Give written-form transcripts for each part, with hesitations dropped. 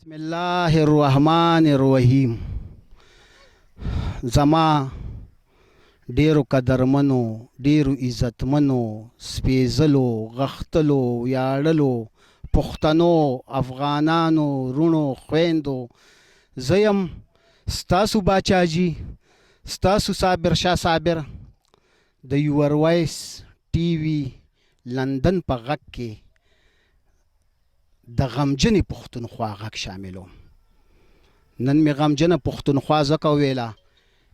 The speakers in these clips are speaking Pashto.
بسم الله الرحمن الرحیم. زما ډیرو قدرمنو، ډیرو عزتمنو، سپیزلو، غختلو، ویاړلو پښتنو، افغانانو، رونو، خویندو، زیم ستاسو باچاجي، ستاسو صابر شاه صابر د یور وایس ټي وي لندن په غږ کې د غمجنې پښتونخوا غږ شاملوم. نن مې غمجنه پښتونخوا ځکه ویله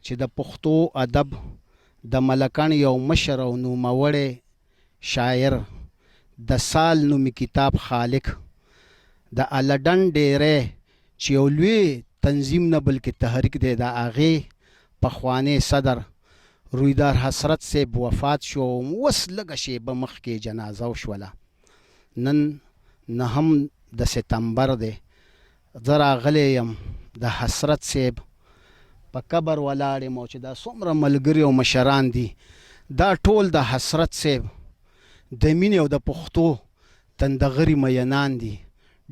چې د پښتو ادب د ملکن یو مشر او نوموړی شاعر د سال نومي کتاب خالق د الډن ډیری چې یو لوی تنظیم نه بلکې تحریک دی، د هغې پخوانی صدر رویدار حسرت صاحب وفات شو. اوس لږه شیبه مخکې جنازه وشوله. نن نهم د ستمبر دی. زه راغلی یم د حسرت صاحب په قبر ولاړ یم او چې دا څومره ملګري او مشران دي دا ټول د حسرت صاحب د مینې او د پښتو تندغري مینان دي.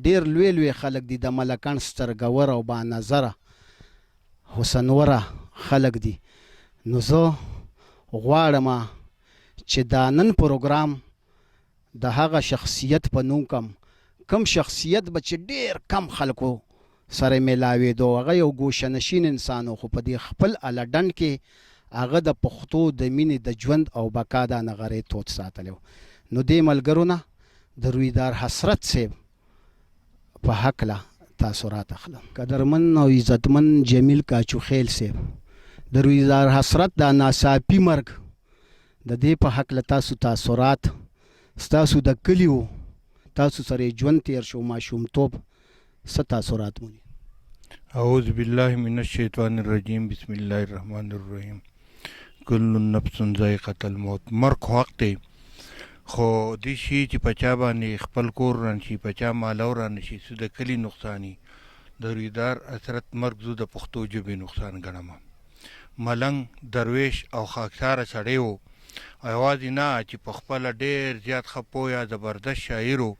ډېر لوی لوی خلک دي، د ملکن سترګور او بانظره حسنوره خلک دي. نو زه غواړم چې دا نن پروګرام د هغه شخصیت په نوم کم شخصیت به چې ډېر کم خلکو سره میلاوېدو. هغه یو ګوشه نشین انسان و، خو په دې خپل الډن کې هغه د پښتو د مینې د ژوند او بقا دا نغری تود ساتلی و. نو دې ملګرو نه د رویدار حسرت صاحب په هکله تاثرات اخلم. قدرمن او عزتمن جمیل کاچوخیل صاحب، د رویدار حسرت دا ناڅاپي مرګ د دې په هکله تاسو تاثرات، ستاسو د کلیو تاسو سره ژوند تیر شو، ماشومتوب، څه تاثرات مونږ؟ اعوذ بالله من الشیطان الرجیم، بسم الله الرحمن الرحیم. کل نفس ذائقة الموت. مرګ حق دی، خو دې شي چې په چا باندې خپل کور رانشي، په چا مالو رانشي، څه د کلي نقصاني. د رویدار حسرت مرګ زه د پښتو ژبې نقصان ګڼم. ملنګ، درویش او خاکساره سړی و. یوازې نه چې په خپله ډېر زیات ښه پویه زبردست شاعر و،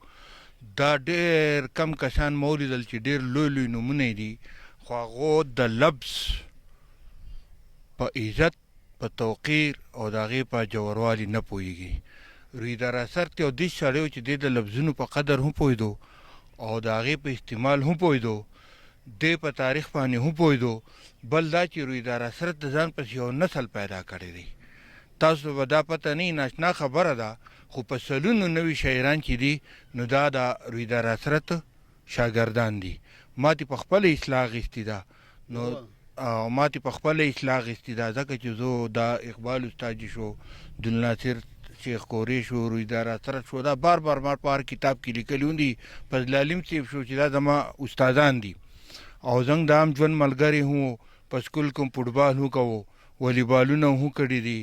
دا ډېر کم کسان مو ولیدل چې ډېر لوی لوی نومونه دي، خو هغو د لفظ په عزت، په توقیر او د هغې په جوروالي نه پوهېږي. رویدار حسرت یو داسې سړی و چې دی د لفظونو په قدر هم پوهېدو او د هغې په استعمال هم پوهېدو، دی په تاریخ باندې هم پوهېدو. بل دا چې رویدار حسرت د ځان پسې یو نسل پیدا کړی دی. تاسو به دا پته نه وي، ناشنا خبره ده، خو په سلونو نوي شاعران چې دي نو دا د رویدار حسرت شاګردان دي. ما ترې په خپله اصلاح اخیستې ده، نو ما ترې په خپله اصلاح اخیستې ده، ځکه چې زه دا اقبال استاجي شو، عبدالناصر شیخ کورې شو، رویدار حسرت شو، دا بار بار ما په هر کتاب کې لیکلي هم دي. فضل علیم صاحب شو چې دا زما استادان دي. او زنګ د عام ژوند ملګري هم په سکول کې فوټبال هم کوو، والیبالونه هم کړي دي،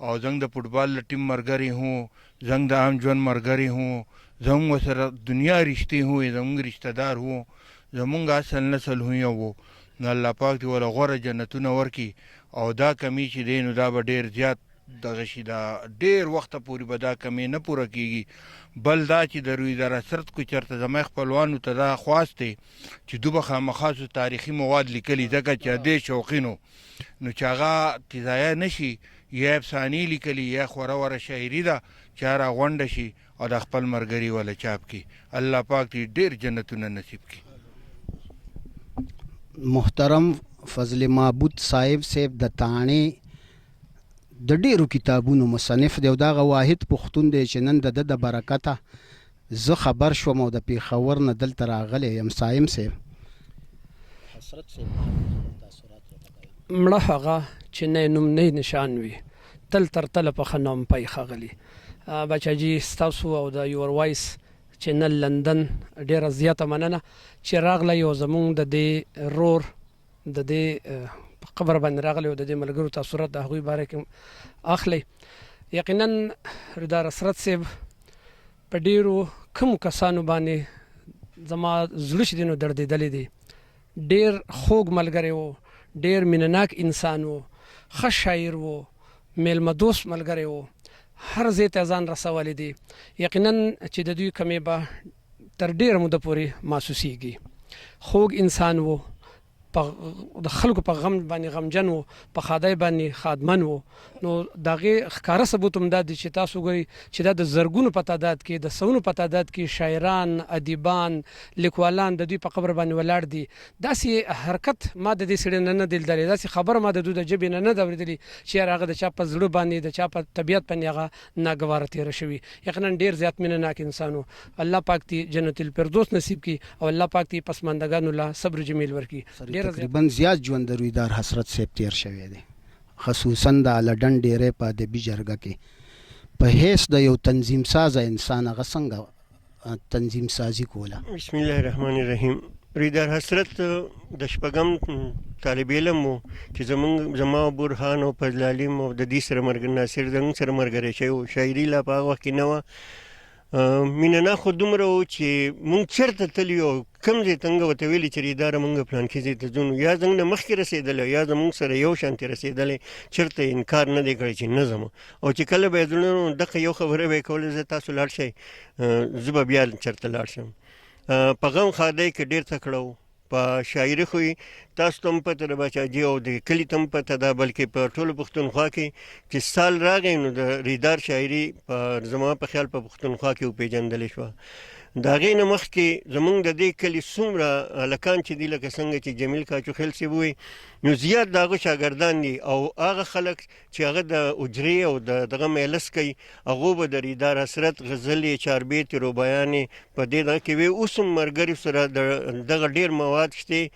او زنګ د فوټبال له ټیم ملګري هم، زنګ د عام ژوند ملګري هم، زموږ ورسره دنیا رشتې هم وې، زموږ رشته دار هم، زموږ اصل نسل هم یو و. نو الله پاک دې وله غوره جنتونه ورکړي. او دا کمی چې دی نو دا به ډېر زیات دغه شي، دا ډېر وخته پورې به دا کمی نه پوره کېږي. بل دا چې د رویدار حسرت کو چېرته زما خپلوانو ته دا خواست دی چې دوی به خامخا تاریخي مواد لیکلي، ځکه چې دې شوقینو نو چې هغه تضایع نه شي، یا افسانې لیکلي یا خوره وره شاعري ده چې هره غونډه شي او د خپل ملګري وله چاپ کړي. الله پاک دې ډېر جنتونه نصیب کړي. محترم فضل معبود صاحب د تاڼې د ډېرو کتابونو مصنف دی او دغه واحد پښتون دی چې نن د ده د برکته زه خبر شوم او د پېښور نه دلته راغلی یم. صایم صاحب، حسرت صاحب مړه هغه چې نه نوم نه نشان وي، تل تر تله په ښه نام پی ښاغلي. بچاجي، ستاسو او د یور وایس چینل لندن ډېره زیاته مننه چې راغلی او زمونږ د دې رور د دې په قبر باندې راغلی او د دې ملګرو تاثرات د هغوی باره کې اخلئ. یقینا رویدار حسرت صاحب په ډېرو کمو کسانو باندې زما زړه چې دی نو دردېدلی دی. ډېر خوږ ملګری و، ډېر مینهناک انسان و، ښه شاعر و، میلمه دوست ملګری و، هر ځای ته ځان رسولی دی. یقینا چې د دوی کمی به تر ډېره موده پورې محسوسیږي. خوږ انسان و، د خلکو په غم باندې غمجن و، په خدای باندې خادمن و. نو دغه ښکاره ثبوت هم دا دی چې تاسو ګورئ چې دا د زرګونو په تعداد کې د سونو په تعداد کې شاعران، ادیبان، لیکوالان د دوی په قبر باندې ولاړ دي. داسې حرکت ما د دې سړي نه دی لیدلی، داسې خبره ما د دوی د ژبې نه ده اورېدلې چې هغه د چا په زړه باندې د چا په طبیعت باندې هغه ناګواره تېره شوي. یقینا ډېر زیات مینه ناک انسان و. الله پاک دې جنت الفردوس نصیب کړي او الله پاک دې پسماندګانو له صبر جمیل ورکړي. تقریبا زیات ژوند د رویدار حسرت صاحب تیر شوی دی، خصوصا د لډن ډیری په ادبي جرګه کې په حیث د یو تنظیم ساز انسان هغه څنګه تنظیم سازي کوله. بسم الله الرحمن الرحیم. رویدار حسرت د شپږم طالب علم و چې زما برهان او فضل علیم او د دې سره مرګ ناصر زموږ سره ملګری شوی و. شاعري لا په هغه وخت کې نه وه. مینه نه خو دومره و چې مونږ چېرته تللي او کوم ځای ته موږ ورته ویلي چې ریداره مونږ فلانکي ځای ته ځو، یا زموږ نه مخکې رسېدلی یا زموږ سره یو شانتې رسېدلی، چېرته انکار نه دی کړی چې نه ځم. او چې کله به یې زړه دغه یو خبره به یې کوله زه تاسو لاړ شئ زه به بیا چېرته لاړ شم. په غم ښادۍ کې ډېر تکړه و. په شاعري خو تاسو ته هم پته ده باچاجي او د کلي ته هم پته ده، بلکې په ټولو پښتونخوا کې چې سال راغی نو د ریدار شاعري په زما په خیال په پښتونخوا کې وپېژندلې شوه. د هغې نه مخکې زموږ د دې کلي څومره هلکان چې دي لکه څنګه چې جمیل کاچوخیل صاحب ووایي نو زیات د هغه شاګردان دي او هغه خلک چې هغه د اجرې او د دغه مجلس کوي هغو به د ریدار حسرت غزلې، چاربیتې، روبایانې په دې دغه کې وي. اوس هم ملګري سره دغه ډېر مواد شته.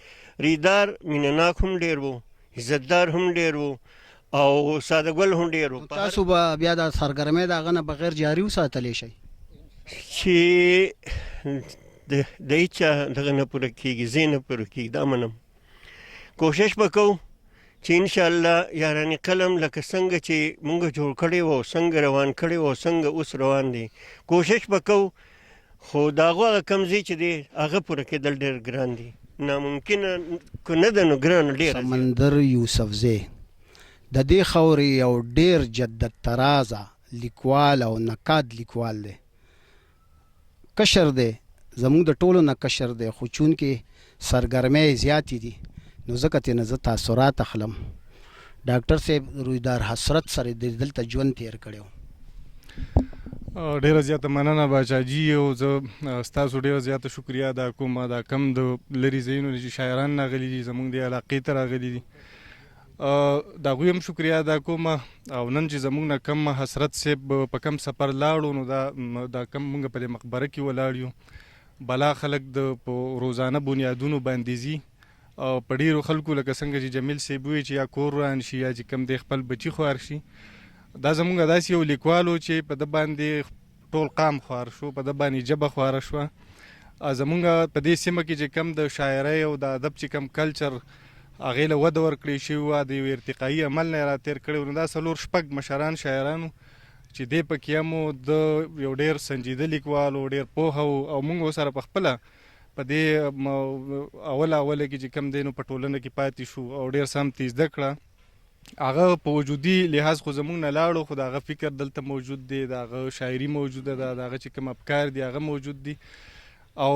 ریدار مینهناک هم ډېر و، عزتدار هم ډېر و او ساده ګل هم ډېر و. تاسو به بیا د سرګرمۍ د هغه نه بغیر جاري وساتلی شئ چې د هیچا دغه نه پوره کېږي، زه نه پوره کېږي، دا منم. کوشش به کوو چې انشاءالله یارانې قلم لکه څنګه چې مونږ جوړ کړی و، څنګه روان کړی و، څنګه اوس روان دی، کوشش به کوو. خو د هغو هغه کم ځای چې دی هغه پوره کېدل ډېر ګران دي، ناممکنه که نه ده نو ګرانه ډېره. سمندر یوسفزی د دې خاورې یو ډېر جدت ترازه لیکوال او نقاد لیکوال دی، کشر دی، زموږ د ټولو نه کشر دی، خو چونکې سرګرمۍ زیاتې دي نو ځکه ترې نه زه تاثرات اخلم. ډاکټر صاحب رویدار حسرت سره دلته ژوند تیر کړی و. ډیره زیاته مننه باچاجي او زه ستاسو ډیره زیاته شکریه ادا کوم. دا کم د لرې ځایونو چې شاعران راغلي دي زموږ د علاقې ته راغلي دي د هغوی هم شکریه ادا کوم. او نن چې زموږ نه کم حسرت صاحب په کم سفر لاړو نو دا کم موږ په دې مقبره کې ولاړ یو. بلا خلک د په روزانه بنیادونو باندې ځي او په ډېرو خلکو لکه څنګه چې جمیل صاحب وایي چې یا کور وران شي یا چې کم دی خپل بچي خوار شي. دا زموږ داسې یو لیکوال و چې په ده باندې ټول قام خوار شو، په ده باندې ژبه خواره شوه. زموږ په دې سیمه کې چې کم د شاعرۍ او د ادب چې کم کلچر هغې له وده ورکړی شوي وه، د یو ارتقایي عمل نه یې راتېر کړی و. نو دا څلور شپږ مشران شاعرانو چې دې پکې هم د یو ډېر سنجیده لیکوال و، ډېر پوهه و او موږ ورسره په خپله په دې اوله کې چې کم دی نو په ټولنه کې پاتې شو او ډېر سمت یې زده کړه. هغه په وجودي لحاظ خو زموږ نه لاړو خو د هغه فکر دلته موجود دی، د هغه شاعري موجوده ده، د هغه چې کوم افکار دي هغه موجود دي او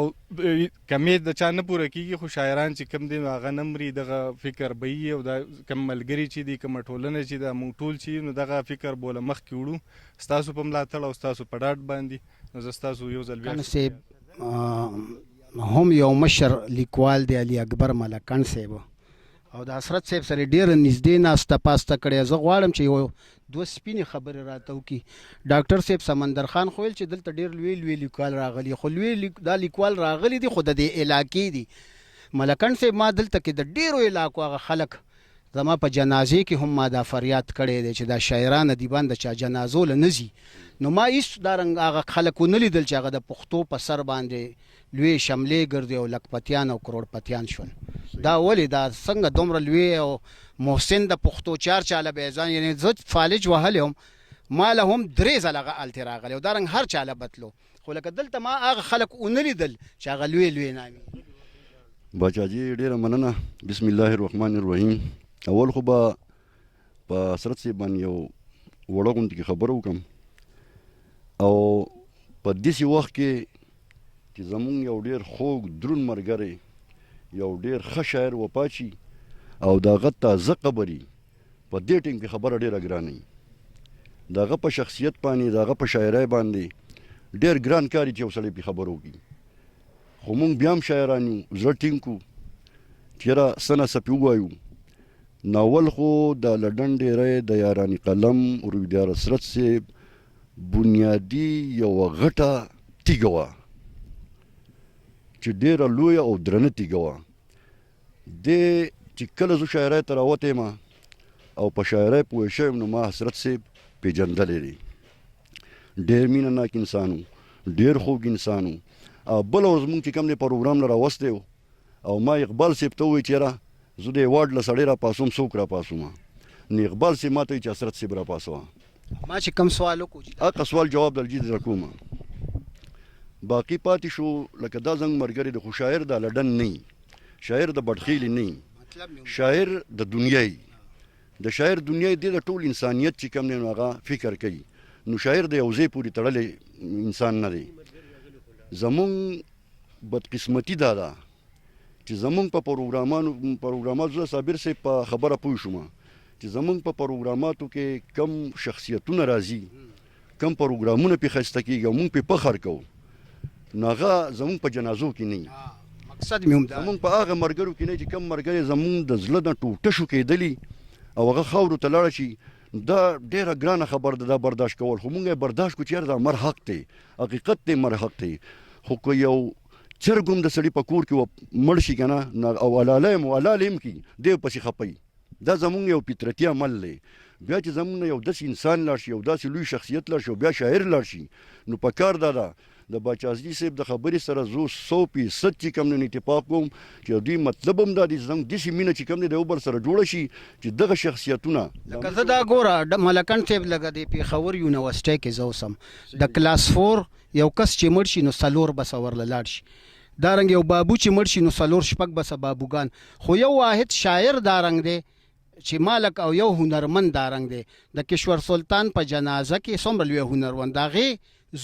کمې د چا نه پوره کېږي خو شاعران چې کوم دي نو هغه نه مري، دغه فکر به وي او دا کوم ملګري چې دي کومه ټولنه چې ده موږ ټول چې نو دغه فکر به له مخکې وړو ستاسو په ملاتړ او ستاسو په ډاډ باندې. نو زه ستاسو یو ځل بیا هم یو مشر لیکوال دی علي اکبر ملکن صاحب او د حسرت صاحب سره ډېره نږدې ناسته پاسته کړې. زه غواړم چې یو دوه سپینې خبرې راته وکړي. ډاکټر صاحب سمندر خان خو ویل چې دلته ډېر لوی لوی لیکوال راغلي، خو لوی دا لیکوال راغلي دي خو د دې علاقې دي. ملکن صاحب ما دلته کې د ډېرو علاقو هغه خلک زما په جنازې کې هم ما دا فریاد کړی دی چې دا شاعران ادیبان د چا جنازو له نه ځي. نو ما هېڅ دا رنګ هغه خلک ونه لیدل چې هغه د پښتو په سر باندې لوی شملې ګرځي او لکپتیان او کروڑپتیان شول. دا ولې دا څنګه دومره لوی او محسن د پښتو چار چاله به ځان، یعنی زه فالج وهلی هم ما له هم 3 ځله هغه هلتې راغلی او دا رنګ هر چاله بتلو، خو لکه دلته ما هغه خلک ونه لیدل چې هغه لوی لوی نامي. باچاجي ډېره مننه. بسم الله الرحمن الرحیم. اول خو به په حسرت صاحب باندې یو وړه غوندې کې خبره وکړم او په داسې وخت کې چې زمونږ یو ډېر خوږ دروند ملګری یو ډېر ښه شاعر وفات شي او د هغه تازه قبر په دې ټیم کې خبره ډېره ګرانه وي. د هغه په شخصیت باندې د هغه په شاعرۍ باندې ډېر ګران کار چې یو سړی پې خبره وکړي. خو موږ بیا هم شاعران یو، زړه ټینګ کړو چې یاره څه نه څه پې ووایو. ناول خو د لډن ډېری د یارانې قلم رویدار حسرت صاحب بنیادي یوه غټه تیږه وه چې ډېره لویه او درنه تیږه وه. دې چې کله زه شاعرۍ ته راوتی یم او په شاعرۍ پوه شوی یم نو ما حسرت صاحب پېژندلی دی. ډېر مینه ناک انسان و، ډېر خوږ انسان و. او بله ورځ مونږ چې کوم دی پروګرام نه راوستی و او ما اقبال صاحب ته ووایي چې یاره زه د ایوارډ له سړی راپاڅوم، څوک راپاڅوم؟ نو اقبال صاحب ما ته وایي چې حسرت صاحب راپاڅوه. ما چې کوم سوال وکړو هغه سوال جواب درجې در کوم. باقي پاتې شو لکه دا زنګ ملګری دی، خو شاعر د لډن نه وي، شاعر د بډخیلې نه وي، شاعر د دنیا وي. د شاعر دنیا دی د ټول انسانیت چې کوم دی نو هغه فکر کوي. نو شاعر د یو ځای پورې تړلی انسان نه دی. زمونږ بدقسمتي دا ده چې زمونږ په پروګراماتو زه صابر صاحب په خبره پوه شوم چې زمونږ په پروګراماتو کې کم شخصیتونه راځي، کم پروګرامونه پې ښایسته کېږي او مونږ پې فخر کوو، نو هغه زمونږ په جنازو کې نه وي. مقصد مې هم دا زمونږ په هغه مرګرو کې نه چې کم مرګري زمونږ د زړه نه ټوټه شو کېدلي او هغه خاورو ته لاړه شي، دا ډېره ګرانه خبره ده دا برداشت کول. خو مونږ یې برداشت کړو چې یاره دا مر حق دی، حقیقت دی، مر حق دی. خو که یو چرګ هم د سړي په کور کې مړ شي که نه او حلاله یم او حلال یم کي دی پسې خپوي. دا زمونږ یو فطرتي عمل دی. بیا چې زمونږ نه یو داسې انسان لاړ شي، یو داسې لوی شخصیت لاړ شي او بیا شاعر لاړ شي، نو په کار دا ده د باچازي صاحب د خبرې سره زه 100% چې کوم نه اتفاق کوم چې دوی مطلب هم دا دی زموږ داسې مینه چې کوم دی د یو بل سره جوړه شي چې دغه شخصیتونه لکه زه دا ګوره ملکن صاحب لکه د پېښور یونیورسټۍ کې زه اوسم د کلاس 4 یو کس چې مړ شي نو 4 بسه ورله لاړ شي، دارنګ یو بابو چې مړ شي نو 4-6 بسه بابوګان. خو یو واحد شاعر دارنګ دی چې مالک او یو هنرمند دارنګ دی. د کشور سلطان په جنازه کې څومره لوی هنرمند د هغې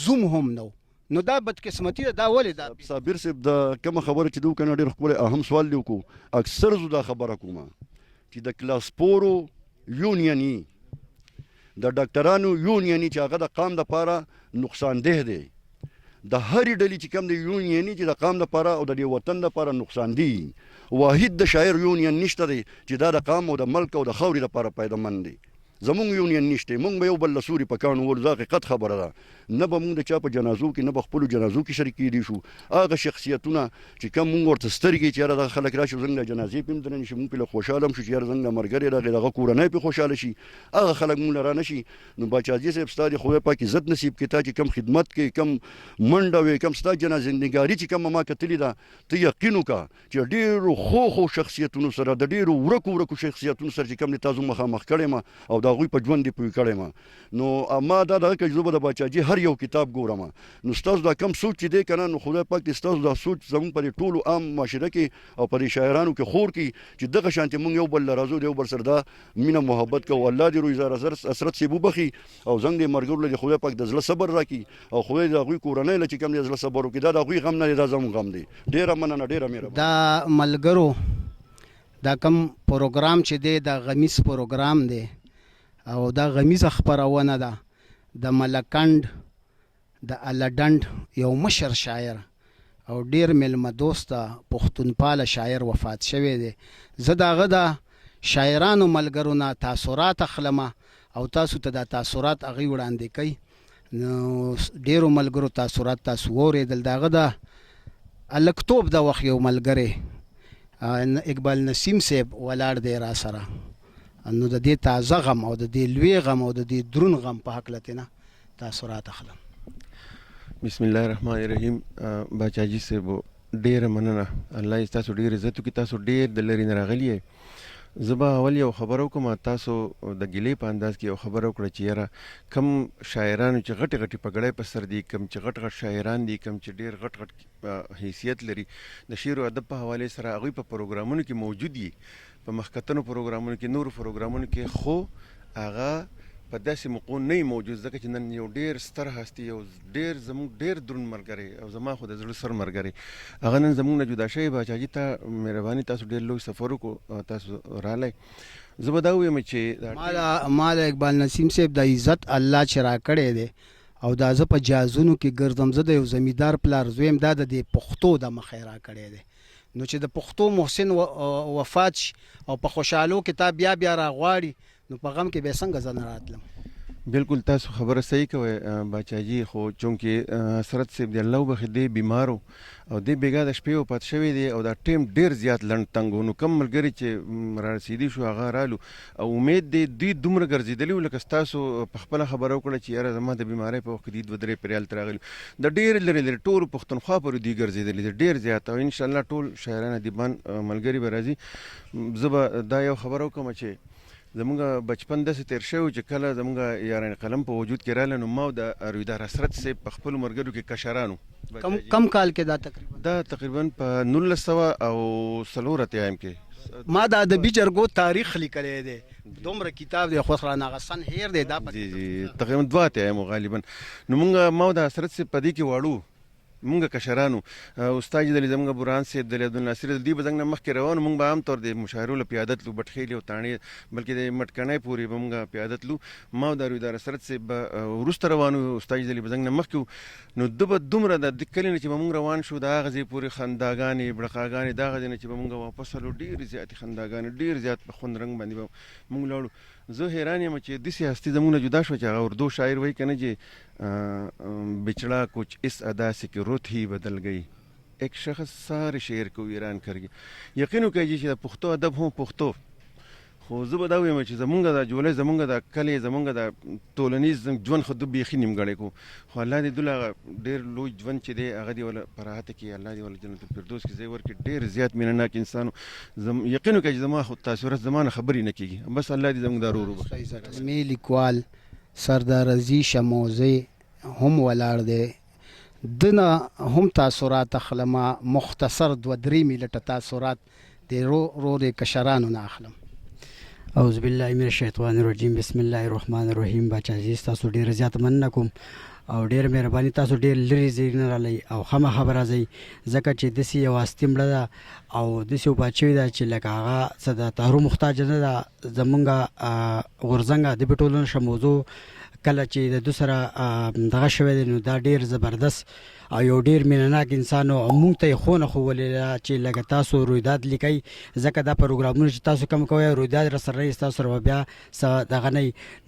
زوم هم نو نو دا بدقسمتي ده. دا ولې دا صابر صاحب د کومه خبره چې دوی کنه ډېر ښکلی اهم سوال دی وکړو. اکثر زه دا خبره کوم چې د کلاس 4 یونین د ډاکټرانو یونین چې هغه د قام دپاره نقصاندeh دی، د هرې ډلې چې کوم د یونین چې د قام دپاره او د دې وطن دپاره نقصاندي، واحد د شاعر یونین نشته دی چې دا د قام او د ملک او د خاورې دپاره پیدامند دی. زمونږ یونین نشته، مونږ به یو بل له سوري په کاڼو ولو، دا حقیقت خبره ده. نه به مونږ د چا په جنازو کې نه به خپلو جنازو کې شریک کېدی شو. هغه شخصیتونه چې کوم مونږ ورته سترګې چې یاره دغه خلک راشي زموږ له جنازې پې هم درنه شي، مونږ پې له خوشحاله هم شو چې یاره زموږ له ملګري راغی دغه کورنۍ پې خوشحاله شي، هغه خلک مونږ له رانه شي. نو باچازي صاحب ستا د خدای پاک عزت نصیب کړي، تا چې کم خدمت کې کم منډه وې کم ستا جنازې نګاري چې کومه ما کتلې ده، ته یقین وکړه چې ډېرو ښو شخصیتونو سره د ډېرو ورکو شخصیتونو سره چې کوم دې تاسو مخامخ کړی یم او د هغوی په ژوند دې پوه کړی یم. نو ما دا دغه کړي زه به د باچاجي هر یو کتاب ګورم. نو ستاسو دا کم سوچ چې دی که نه نو خدای پاک دې ستاسو دا سوچ زموږ په دې ټولو عام معاشره کې او په دې شاعرانو کې خور کړي چې دغه شانتې مونږ یو بل له راځو د یو بل سره دا مینه محبت کوو. الله دې رویزار حسرت صاحب وبخي او زنګ دې مرګرو له خدای پاک د زړه صبر راکړي او خدای د هغوی کورنۍ له چې کوم دې زړه صبر وکړي. دا د هغوی غم نه دی، دا زموږ غم دی. ډېره مننه، ډېره مهرباني. دا ملګرو دا کم پروګرام چې دی دا غمیز پروګرام دی او دا غمیزه خپرونه ده د ملکنډ د الډنډ یو مشر شاعر او ډیر میلمه دوسته پښتونپاله شاعر وفات شوی دی. زه د هغه د شاعرانو ملګرو نه تاثرات اخلم او تاسو ته دا تاثرات هغوی وړاندې کوي. نو ډیرو ملګرو تاثرات تاسو واورېدل. د هغه د الکتوب د وخت یو ملګری اقبال نسیم صاحب ولاړ دی را سره، نو د دې تازه غم او د دې لوی غم او د دې درون غم په هکله تېنه تاثرات اخلم. بسم الله الرحمن الرحیم. باچاجي صاحب ډېره مننه، الله یې ستاسو ډېر عزت وکړي، تاسو ډېر د لرې نه راغلي یې. زه به اول یو خبره وکړم، تاسو د ګیلې په انداز کې یو خبره وکړه چې یاره کم شاعرانو چې غټې غټې پګړۍ په سر دي، کم چې غټ شاعران دي، کم چې ډېر غټ حیثیت لري د شعر و ادب په حوالې سره هغوی په پروګرامونو کې موجود دي، په مخکتنو پروګرامونو کې، نورو پروګرامونو کې، خو هغه په داسې موقعو نه موجود ځکه چې نن یو ډېر ستر هستي یو ډېر زموږ ډېر دروند ملګری او زما خو د زړه سر ملګری هغه نن زموږ نه جدا شوی باچاجي ته مهرباني تاسو ډېر لوی سفر وکړو تاسو رالی زه به دا ووایم چې مال اقبال نسیم صاحب د عزت الله چې را کړی دی او دا زه په جازونو کې ګرځم زه د یو زمیندار پلار زویم دا د دې پښتو د مخې را کړی دی نو چې د پښتو محسن وفات شي او په خوشحالو کې تا بیا راغواړي نو په غم کې به څنګه زه نه راتلم بالکل تاسو خبره صحیح کوئ باچاجي خو چونکې حضرت صاحب دی الله وبخښي دی بیمارو او دی بېګا د شپې وفات شوی دی او دا ټیم ډېر زیات لنډ تنګ و نو کم ملګري چې را رسېدي شو هغه رالو او امید دی دوی دومره ګرځېدلي وو لکه ستاسو په خپله خبره وکړه چې یاره زما د بیمارۍ په وخت کې دوی 2-3 پریال ته راغلي د ډېر لرې لرې ټولو پښتونخوا پورې دوی ګرځېدلي دي ډېر زیات او انشاءالله ټول شاعران ادیبان ملګري به راځي زه به دا یو خبره وکړم چې زمونږ بچپن داسې تېر شوی چې کله زمونږ یاران قلم په وجود کې راغله نو ما او د رویدار حسرت صاحب په خپلو ملګرو کې کشرانو کم کال کې دا تقریبا په 1904 کې ما د ادبي جرګو تاریخ لیکلی دی دومره کتاب دی خو رانه غسن هیر دی دا تقریبا 2 اتیایم غالبا نو موږ ما او د حسرت صاحب په دې کې واړو مونږ کشرانو استاد دلی زمونږ بوران صاحب دلی عبدالناصر دی به څنګه نه مخکې روانو مونږ به عام طور د مشاعرو له پیاده تلو بټخیلې او تاڼې بلکې د مټکنۍ پورې به مونږ پیاده تلو ما او د رویدار حسرت صاحب به وروسته روانو استاد دلی به څنګه نه مخکې نو ده به دومره د کلي نه چې به مونږ روان شو د هغه ځای پورې خنداګانې بړقاګانې د هغه ځای نه چې به مونږ واپس هلو ډېرې زیاتې خنداګانې ډېر زیات په خوند رنګ باندې به مونږ لاړو زه حیران یم چې داسې هستي زموږ نه جدا شوه چې هغه اردو شاعر وایي که نه چې بچڑا کچھ اس ادا سے کہ رت ہی بدل گئی ایک شخص سارے شعر کو ویران کر گیا یقین وکړئ چې د پښتو ادب هم پښتو خو زه به دا ویم چې زمونږ د جولۍ زمونږ د کلي زمونږ د ټولنیز ژوند خو ده بیخي نیمګړی کړو خو الله دې دوی هغه ډېر لوی ژوند چې دی هغه دې وله په راحته کې الله دې وله جنت الفردوس کې ځای ورکړي ډېر زیات مینه ناک انسان یقین وکړئ چې زما خو تاثرات زما نه خبرې نه کېږي بس الله دې زموږ دا ورو مې لیکوال سردار عزیز شموزی هم ولاړ دی دنه هم تاثرات اخلمه مختصر 2-3 منټه تاثرات د رو د کشرانو نه اخلم اعوذ بالله من الشیطان الرجیم بسم الله الرحمن الرحیم باچا عزیز تاسو ډیر زیات مننه کوم او ډیر مهرباني تاسو ډیر لري زیرنه رالی او خامہ خبر راځي ځکه چې دسی یو استمړه ده او دسی یو بچی ده چې لکه هغه صدا تهرو محتاج نه ده زمونږه غورځنګه د بټولن شموزو کله چې د دوسره دغه شوی دی نو دا ډیر زبردست او یو ډیر مینناک انسان او موږ ته خونه خو ولې چې لکه تاسو رویداد لیکي ځکه دا پروګرامونه چې تاسو کوم کوی رویداد را سره تاسو سره بیا دغه نه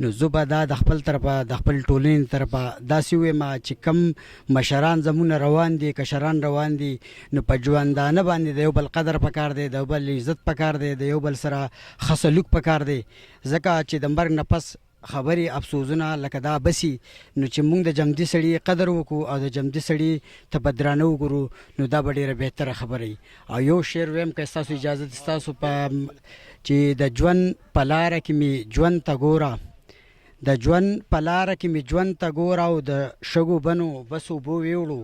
نو زوبه دا د خپل طرفه د خپل ټولنې طرفه داسې وې ما چې کم مشران زمونه روان دي کشران روان دي نو په ژوندانه باندې د یو بل قدر پکار دی د یو بل عزت پکار دی د یو بل سره خسلوک پکار دی ځکه چې د مرګ نه پس خبرې افسوسونه لکه دا بسی نو چې موږ د جمدي سړي قدر وکړو او د جمدي سړي ته په درانه وګورو نو دا به ډېره بهتره خبره وي او یو شعر ویم که ستاسو اجازه ستاسو په چې د ژوند په لاره کې مې ژوند ته ګوره د ژوند په لاره کې مې ژوند ته ګوره او د شګو بنو بس اوبو ویوړو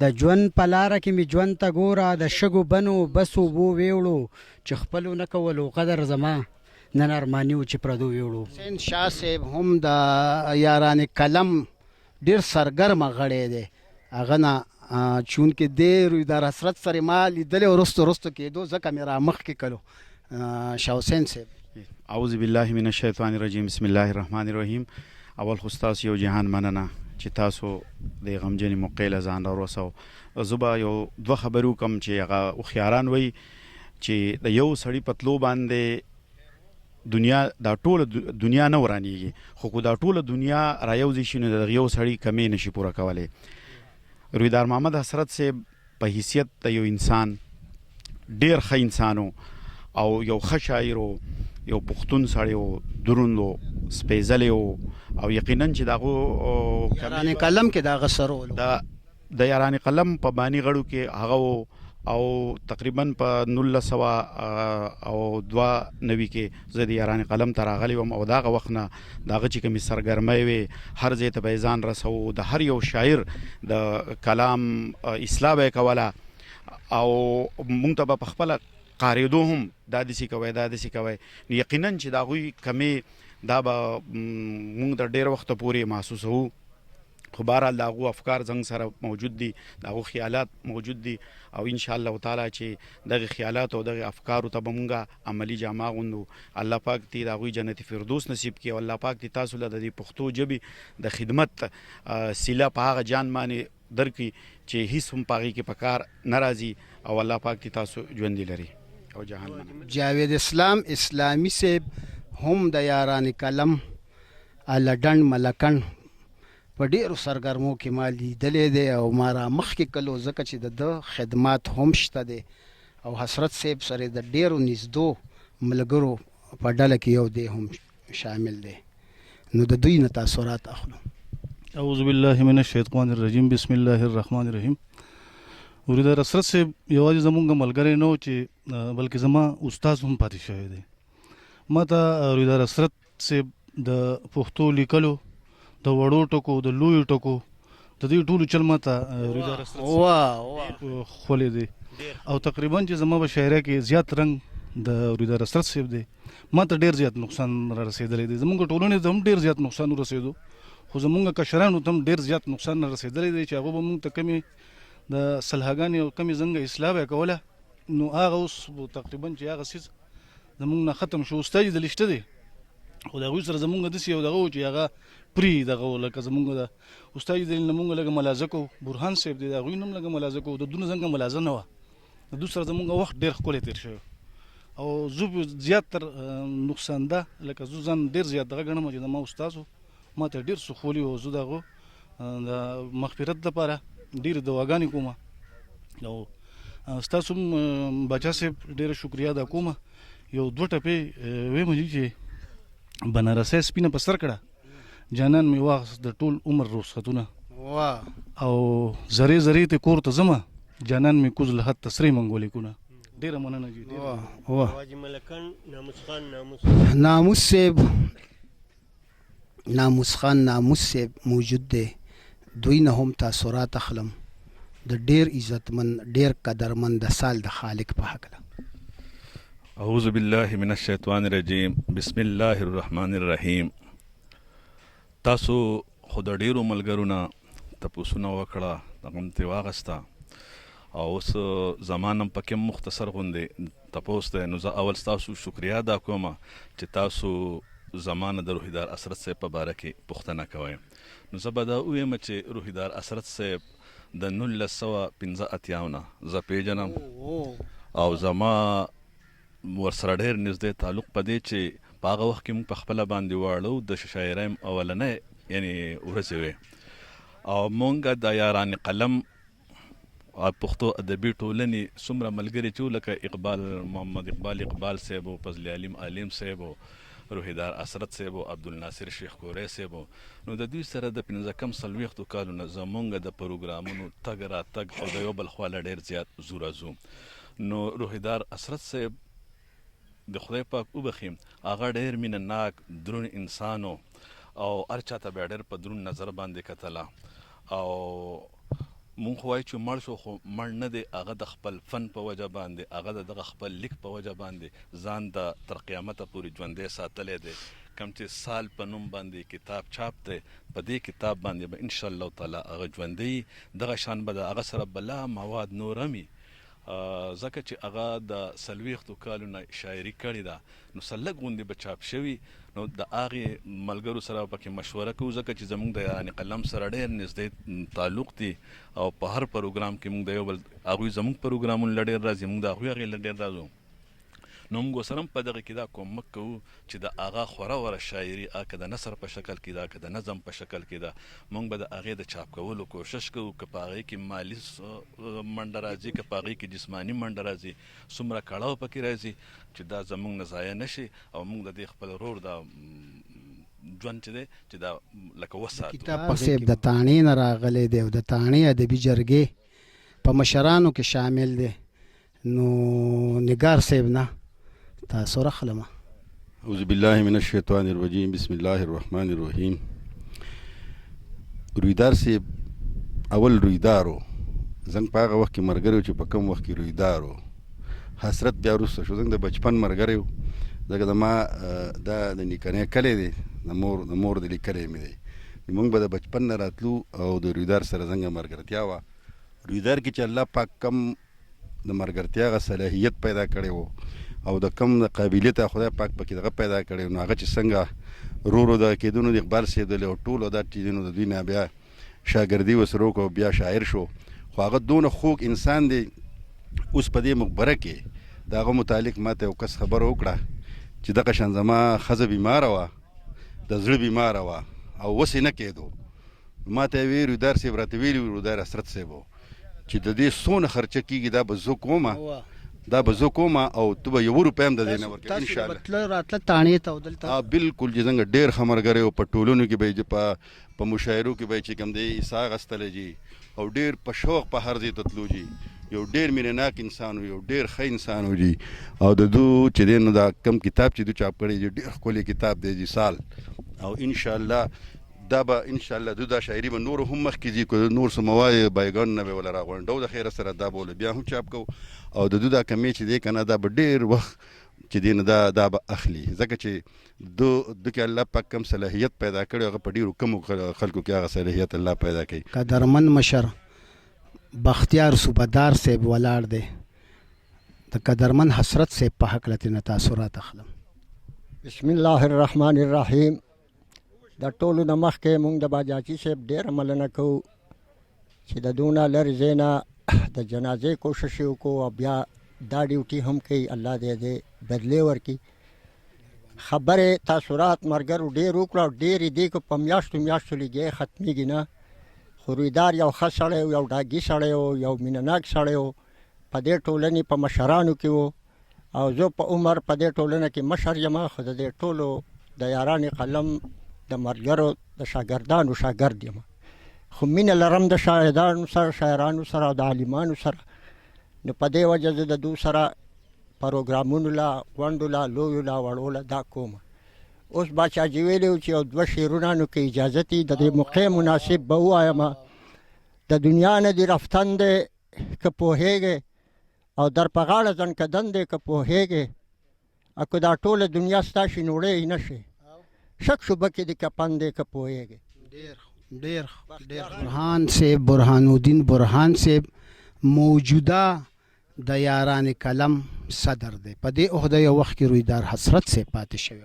د ژوند په لاره کې مې ژوند ته ګوره د شګو بنو بس اوبو ویوړو چې خپلو نه کولو قدر زما نن ارماني و چې پردو ویوړو حسین شاه صاحب هم د یاران قلم ډیر سرګرمه غړی دی هغه نه چونکې دی رویدار حسرت سره ما لیدلی وروستو کېدو ځکه مې را مخکې کړو شاه حسین صاحب اعوذ بالله من الشیطان الرجیم بسم الله الرحمن الرحیم اول خو ستاسو یو جهان مننه چې تاسو د غمجنې موقع له ځان راوسو زه به یو 2 خبرې وکړم چې هغه هوښیاران وایي چې د یو سړي په تلو باندې دنیا دا ټوله دنیا نه ورانیږي خو دا ټوله دنیا رايوځي شي نو د یو سړي کمی نشي پوره کولی رویدار محمد حسرت صاحب په حیثیت د یو انسان ډیر ښه انسانو او یو ښه شاعر یو پښتون سړی و دروند و سپېڅلی و او یقینا چې دغه یاران قلم کې دغه سرول د یاران قلم په بانی غړو کې هغه او تقریبا په 1992 کې زه د یاران قلم ته راغلی وم او دغه وخت نه دغه چې کومې سرګرمۍ وې هر ځای ته به ځان رسو د هر یو شاعر د کلام اصلاح به یې کوله او مونږ ته به په خپله قارېدو هم دا داسې کوئ یقینا چې د هغوی کمې دا به مونږ د ډېر وخته پورې محسوسوو. خو بهرحال د هغو افکار زموږ سره موجود دي، د هغو خیالات موجود دي، او انشاءالله تعالی چې دغه خیالات او دغه افکارو ته به مونږ عملي جامه اغوندو. الله پاک دې د هغوی جنت فردوس نصیب کړي، او الله پاک دې تاسو له د دې پښتو ژبې د خدمت سیله په هغه جان باندې درکړي چې هیڅ هم په هغې کې په کار نه راځي، او الله پاک دې تاسو ژوندي لري او جهان. جاوید اسلام اسلامی صاحب هم د یاران کلم لډن ملکن په ډېرو سرګرمو کې ما لیدلی دی او ما را مخکې کلو، ځکه چې د ده خدمات هم شته دی، او حسرت صاحب سره د ډېرو نږدو ملګرو په ډله کې یو دی هم شامل دی. نو د دوی نه تاثرات اخلو. اعوذ بالله من الشیطان الرجیم، بسم الله الرحمن الرحیم. وریدار حسرت صاحب یوازې زمونږ ملګری نه و چې بلکې زما استاد هم پاتې شوی دی. ما ته وریدار حسرت صاحب د پښتو لیکلو، د وړو ټکو، د لویو ټکو، د دې ټولو چل ما ته وریدار حسرت صاحب خولی دی. او تقریبا چې زما په شاعرۍ کې زیات رنګ د وریدار حسرت صاحب دی. ما ته ډېر زیات نقصان را رسېدلی دی. زمونږ ټولنې ته هم ډېر زیات نقصان ورسېدو، خو زمونږ کشرانو ته هم ډېر زیات نقصان را رسېدلی دی چې هغه به مونږ ته کمې د صلاحګانې او کمې زنګه اصلاح به یې کوله. نو هغه اوس تقریبا چې هغه څیز زمونږ نه ختم شو. استاد د لیشته دی، خو د هغوی سره زمونږ داسې یو دغه و چې هغه پرې دغه و، لکه زمونږ د استاد دلیل نه مونږ لږه ملازه کوو. برهان صاحب دی، د هغوی نه هم لږه ملازه کوو. د دونه زنګه ملازه نه وه. د دوی سره زمونږ وخت ډېر ښکلی تېر شوی، او زه زیات تر نقصانده، لکه زه ځان ډېر زیات دغه ګڼم چې زما استاد و، ما ته ډېر سخولي و. زه د هغو د مغفرت دپاره ډېرې دواګانې کوم. او ستاسو هم باچا صاحب ډېره شکریه ادا کوم. یو دوه ټپې ویمه چې بنارسۍ سپینه په سر کړه، جانان مې واخیست د ټول عمر رخصتونه، او زرې زرې ته کور ته ځمه، جانان مې کوز له حد ته سرې منګولیکونه. ډېره مننه جي. ناموس صاحب، ناموس خان ناموس صاحب موجود دی. دوی نه هم تاثرات اخلم د ډېر عزتمن، ډېر قدرمن د سال د خالق په هکله. اعوذ بالله من الشیطان الرجیم، بسم الله الرحمن الرحیم. تاسو خو د ډېرو ملګرو نه تپوسونه وکړه، دغه م ترې واخیسته، او اوس زما نم پکې مختصر غوندې تپوس دی. نو زه اول ستاسو شکریه ادا کوم چې تاسو زما نه د روحیدار حسرت صاحب په باره کې پوښتنه کوئ. نو زه به دا ووایم چې روحیدار حسرت صاحب د 1985 نه زه پیژنم، او زما ورسره ډېر نږدې تعلق په دی چې په هغه وخت کې موږ په خپله باندې واړو د شاعرۍ اولنۍ یعنې ورځې وې، او مونږ د یاران قلم پښتو ادبي ټولنې څومره ملګري چې لکه اقبال محمد اقبال صاحب و فضل علیم علیم صاحب و روحیدار حسرت صاحب و عبدالناصر شیخ کوری صاحب و، نو د دوی سره د 15 څلوېښتو کالو نه زمونږ د پروګرامونو تګ راتګ او د یو بل خوا له ډېر زیات زو راځو. نو روحیدار حسرت صاحب د خدای پاک وبخي، هغه ډېر مینه ناک درون انسان و، او هر چا ته به یې ډېر په درون نظر باندې کتله. او مونږ خو وایو چې مړ شو، خو مړ نه دی، هغه د خپل فن په وجه باندې، هغه د دغه خپل لیک په وجه باندې ځان د تر قیامته پورې ژوندی ساتلی دی. کوم چې سال په نوم باندې کتاب چاپ دی، په دې کتاب باندې به انشاءالله تعالی هغه ژوندی، دغه شان به د هغه سره بلا مواد نور هم وي، ځکه چې هغه د 40 کالو نه شاعري کړې ده. نو څه لږ غوندې به چاپ شوي، نو د هغې ملګرو سره پکې مشوره کوو، ځکه چې زموږ د یاران قلم سره ډېر نږدې تعلق دی، او په هر پروګرام کې موږ د یو بل هغوی زموږ پروګرامونه له ډېر راځي، موږ د هغوی هغې له ډېر راځو. نو موږ ورسره هم په دغه کې دا کومک کوو چې د هغه خوره وره شاعري که د نثر په شکل کې ده، که د نظم په شکل کې ده، موږ به د هغې د چاپ کولو کوشش کوو. که په هغې کې مالي منډه راځي، که په هغې کې جسماني منډه راځي، څومره کړاو پکې راځي چې دا زموږ نه ضایع نه شي، او موږ د دې خپل ورور د ژوند چې دی چې دا لکه وساتو. کتاب صاحب د تاڼې نه راغلی دی، او د تاڼې ادبي جرګې په مشرانو کې شامل دی. نو نگار صاحب نه تاثر اخلمه. اعوذ بالله من الشیطان الرجیم، بسم الله الرحمن الرحیم. رویدار صاحب اول رویدارو، زنګ په هغه وخت کې ملګری و چې په کوم وخت کې رویدارو. حسرت بیا وروسته شو، زنګ د بچپن ملګری و، ځکه زما دا د نیکنۍ کلی دی د مور د لیکلی مې دی. موږ به د بچپن نه راتلو او د رویدار سره څنګه ملګرتیا وه. رویدار کې چې الله پاک کم د ملګرتیا هغه صلاحیت پیدا کړی و او د کم د قابلیت خدای پاک پکې دغه پیدا کړی و، نو هغه چې څنګه ورو د کېدونو د اقبال صاحب د او ټولو دا چیزونو د دوی نه بیا شاګردي ورسره وکړو، بیا شاعر شو. خو هغه دونه خوږ انسان دی. اوس په دې مقبره کې د هغه متعلق ما ته یو کس خبره وکړه چې دغه شان زما ښځه بیماره وه، د زړه بیماره وه او اوس یې نه کېدو. ما ته یې ویل رویدار صاحب راته ویلي وو، رویدار حضرت صاحب چې د دې څونه خرچه کېږي دا به زه کومه او ته به یو روپۍ هم د دې نه ورکوې انشاءالله. بلکل چې څنګه ډېر ښه ملګری و. په ټولنو کې به یې په مشاعرو کې به یې چې کوم دی عیسی اخیستلی جي او ډېر په شوق په هر ځای ته تلو جي. یو ډېر مینه ناک انسان و، یو ډېر ښه انسان و جي. او د دو چې دی نو دا کم کتاب چې دو چاپ کړی جي ډېر ښکلی کتاب دی جي سال. او انشاءالله دا به انشاءالله دو دا شاعري به نور هم مخکې ځي، که نور څه موایې بایګانو نه به وله راغونډو د خیره سره دا به وله بیا هم چاپ کوو. او د دو دا کمې چې دی که نه دا به ډېر وخت چې دی نو دا به اخلي، ځکه چې دو کې الله پاک کم صلاحیت پیدا کړی، هغه په ډېرو کمو خلکو کې هغه صلاحیت الله پیدا کوي. قدرمن مشر بختیار صوبهدار صاحب ولاړ دی، د قدرمن حسرت صاحب په هکله ترېنه تاثرات اخلم. بسم الله الرحمن الرحیم. د ټولو نه مخکې مونږ د باجاچي صاحب ډېره مننه کوو چې د دونه لرې ځای نه د جنازې کوشش یې وکړو او بیا دا ډیوټي هم کوي. الله دې بدلې ورکړي. خبرې تاثرات ملګرو ډېر وکړه او ډېرې دي که په میاشتو لګیا ختمېږي نه. خو رویدار یو ښه سړی و، یو ډاګي سړی و، یو مینهناک سړی و، په دې ټولنې په مشرانو کې و او زه په عمر په دې ټولنه کې مشر یم، خو د دې ټولو د یارانې قلم د ملګرو د شاګردانو شاګرد یم. خو مینه لرم د شاعرانو سره او د عالمانو سره. نو په دې وجه زه د دو سره پروګرامونو له غونډو له لویو له وړو له دا کوم. اوس باچاجي ویلي و چې یو دوه شعرونه نو که اجازت وي د دې موقع مناسب به ووایم. د دنیا نه دې رفتن دی که پوهېږې او در په غاړه ځن کدن دی که پوهېږې، اکو دا ټوله دنیا ستا شي نو وړی نه شي. شک شبه کې د کپن دی که پوهېږې. ډېر برهان صاحب، برهان الدین برهان صاحب موجوده د یاران کلم صدر دی. په دې عهده یو وخت کې رویدار حسرت صاحب پاتې شوی.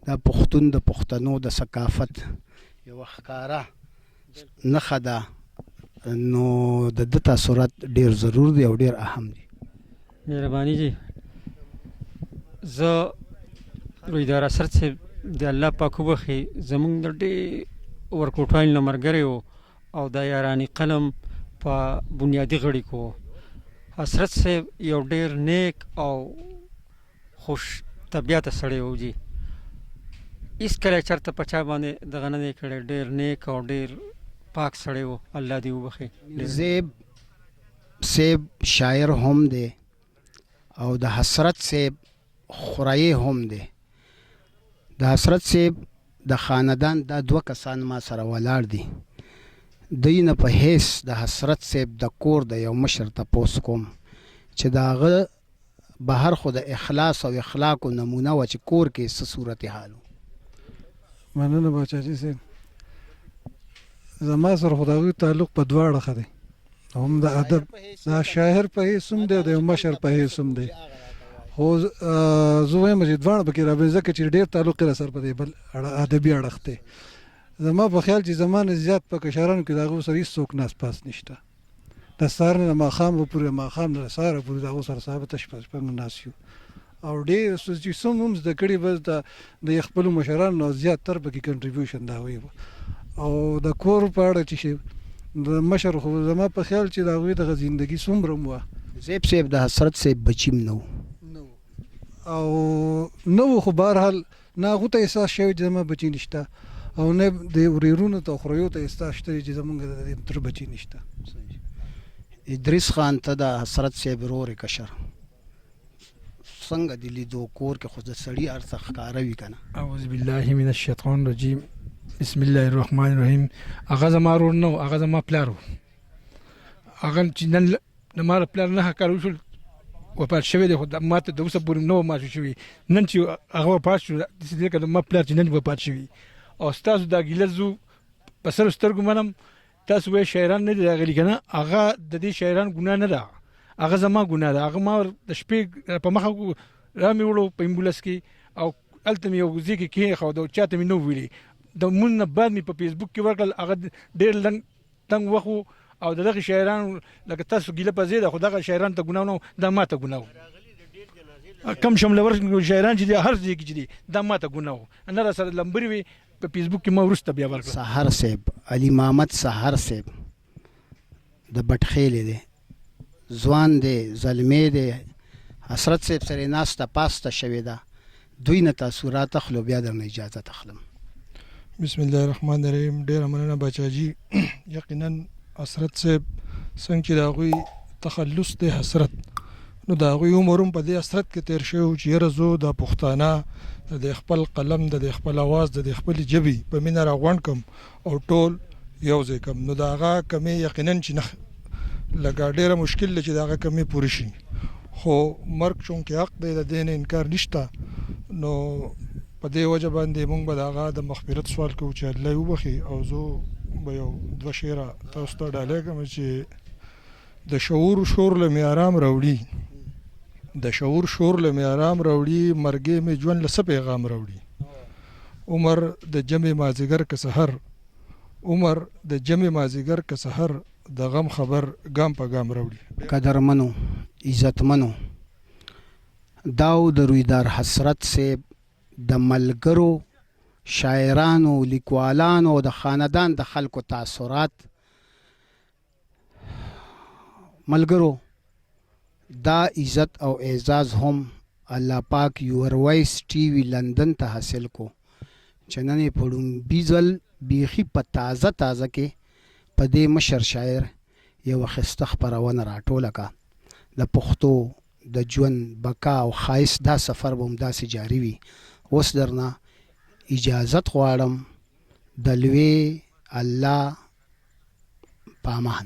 دا پښتون د پښتنو د ثقافت یوه ښکاره نښه ده، نو د ده تاثرات ډېر ضرور دی او ډېر اهم دي. مهرباني جي زه رویدار حسرت صاحب د الله پاک وبخښي زمونږ د ډېر ورکوټایل نه ملګری و او د یارانې قلم په بنیادي غړي کو. حسرت صاحب یو ډېر نیک او خوش طبیعته سړی و جي. هېڅکله چېرته په چا باندې دغه نه دی کړی. ډېر نیک او ډېر پاک سړی و. الله دې وبخښي. زیب صاحب شاعر هم دی او د حسرت صاحب خورایې هم دی. د حسرت صاحب د خاندان دا دوه کسان ما سره ولاړ دي. دوی نه په حیث د حسرت صاحب د کور د یو مشر تپوس کوم چې د هغه بهر خو د اخلاص او اخلاقو نمونه وه چې کور کې څه صورت حال و. مننه باچاچي صاحب. زما سره خو د هغوی تعلق په دوه اړخه دی، هم د ادب د شاعر په حیث هم دی او د یو مشر په حیث هم دی. خو زه وایم چې دواړه پکې رابطې ځکه چې ډېر تعلق یې راسره په دې بل ادبي اړخ دی. زما په خیال چې زما نه زیات په کشرانو کې د هغو سره هېڅوک ناس پاس نشته. د سهار نه د ماښامه پورې، ماښام نه د سهاره پورې د هغو سره صحابه شپه موږ ناست یو او ډېر چې څوم هم زده کړي بس د خپلو مشرانو نه زیاتتر پکې کنټریبیوشن د هغوی و. او د کور په اړه چې شي د مشر خو زما په خیال چې د هغوی دغه زندګي څومره هم وه. زیب صاحب د حسرت صاحب بچیم نه و او نه و، خو بهرحال نه هغو ته احساس شوی چې زما بچي نشته او نه د ورېرونو ته خوریو ته احساس شته چې زمونږ د تره بچي نشته. ادریس خان ته د حسرت صاحب ورور کشر څنګه دې لیدو کور کې خو د سړي ارڅه ښکاره وي که نه؟ اعوذ بالله من الشیطان الرجیم بسم الله الرحمن الرحیم. هغه زما ورور نه و، هغه زما پلار و. هغه چې نن د ما پلار نه کال وشول وفات شوی دی خو ما ته د اوسه پورې نه معلوم شوي نن چې هغه وفات شو داسې دی که ما پلار چې نن وفات شوي او ستاسو دا ګیله زه په سرو سترګو منم تاسو وایئ شاعران نه دي راغلي که نه هغه د دې شاعران ګناه نه ده هغه زما ګناه ده هغه ما د شپې په مخه را مې وړو په امبولانس کې او هلته مې یو ځای کې کېښود او چا ته مې نه ویلي د مونځ نه بعد مې په فیسبوک کې ورکړل هغه ډېر تنګ وخت و او دغه شاعران لکه تاسو ګیله په ځای ده خو دغه شاعران ته ګناه نه دا ما ته ګناه کم شملور شاعران چې دي هر ځای کې چې دي دا ما ته ګناه نه را سره لمبرې وي په فیسبوک کې ما وروسته بیا ورکړل سحر صاحب علي محمد سحر صاحب د بټخیلې دی ځوان دی زلمی دی حسرت صاحب سره ناسته پاسته شوې ده دوی نه تاثرات اخلو بیا درنه اجازه اخلم بسم الله الرحمن الرحیم ډیره مننه بچاجي یقینا حسرت صاحب څنګه چې د هغوی تخلص دی حسرت نو د هغوی عمر هم په دې حسرت کې تیر شوی چې یاره زه د پښتانه د خپل قلم د خپل اواز د خپلې ژبې په مینه راغونډ کړم او ټول یو ځای کړم نو د هغه کمې یقینا چې لکه ډیره مشکل ده چې د هغه کمې پوره شي خو مرګ چونکې حق دی د دې نه انکار نشته نو په دې وجه باندې موږ به د هغه د مغفرت سوال کوو چې الله یې وبخي او زه به یو دوه شعره تاسو ته ډالۍ کړم چې د شعور شور له مې آرام راوړي د شعور شور له مې آرام راوړي مرګې مې ژوند له څه پیغام راوړي عمر د جمع مازدیګر که سحر عمر د جمع مازدیګر که سحر د غم خبر ګام په ګام راوړي قدرمنو عزتمنو داو د رویدار حسرت صاحب د ملګرو شاعرانو لیکوالانو د خاندان د خلکو تاثرات ملګرو دا عزت او اعزاز هم الله پاک یور وایس ټي وي لندن ته حاصل کو چې نن یې په ړومبي ځل بیخي په تازه کې په دې مشر شاعر یوه ښایسته خپرونه راټوله کړه د پښتو د ژوند بقا او ښایست دا سفر به همداسې جاري وي اوس درنه اجازت غواړم د لوی الله په امان